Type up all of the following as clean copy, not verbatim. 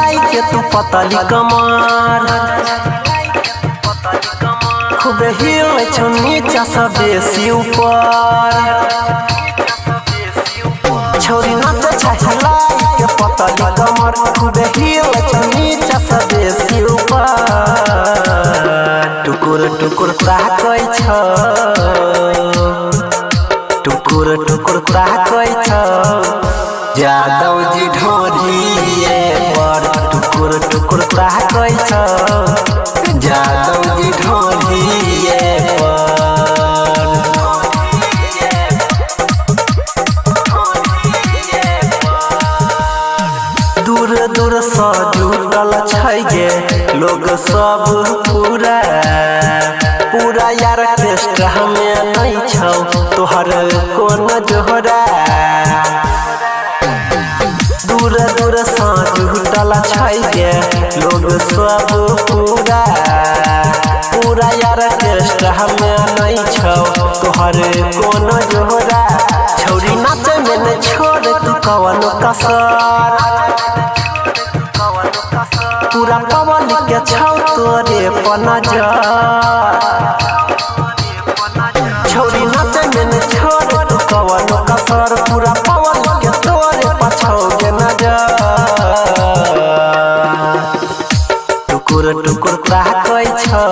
हिलाई के तू पतली कमर खूब हिले छो नीचा से बेसी ऊपर छोरी नाचे हिलाई के पतली कमर खूब हिले छो नीचा से बेसी ऊपर टुकुर टुकुर ताकै छ टुकुर टुकुर ताकै छ यादव जी ढोलिए पर टुकुर टुकुर ताकै छ यादव जी ढोलिए पर दूर दूर से जुटल छै गे लोग सब पूरा पूरा यार ऑर्केस्ट्रा में नहीं छौ तोहर कोन जोहरा दूर दूर से जुटल छै गे लोग सब पूरा पूरा यार ऑर्केस्ट्रा में नहीं छौ तोहर कोन जोहरा छौरी नाचे में न छोड़ तू कवन कसर पूरा पवन के छौ तोरे पनजर छौरी नाचे में न छोड़ तू कवन कसर पूरा पवन के तोरे पछौ के नजर टुकुर टुकुर ताकै छ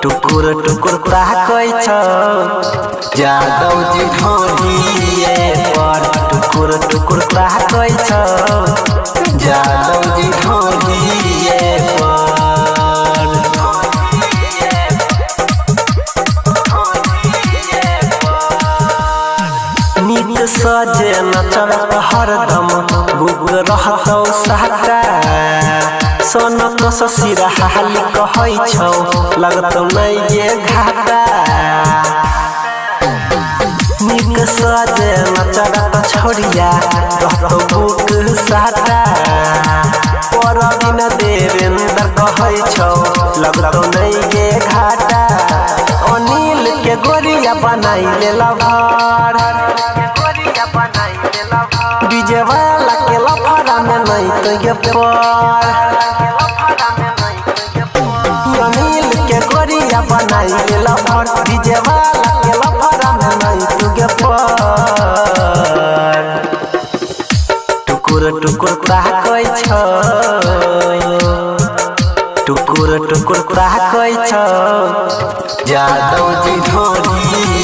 टुकुर टुकुर ताकै छ यादव जी ढोलिए पर टुकुर टुकुर ताकै छ यादव जी ढोलिए पर नीक सजे नचल हरदम बुक रहतौ सहका सोनक ससिरा हाली कहै छौ लगतौ नहीं ये घाटा नीक सजे नचल छोड़िया रहतौ बुक साटा पर दिन देवेंद्र कहै छौ लगतौ नहीं ये घाटा अनिल के गोरिया बनाई ले लभार डीजे वाला के लफड़ा में नहीं तो ये पर अनिल के गोरिया बनाई ले लभार डीजे वाला के लफड़ा में नहीं तो ये पर टुकुर टुकुर ताकै छ टुकुर टुकुर ताकै छ यादव जी ढोलिए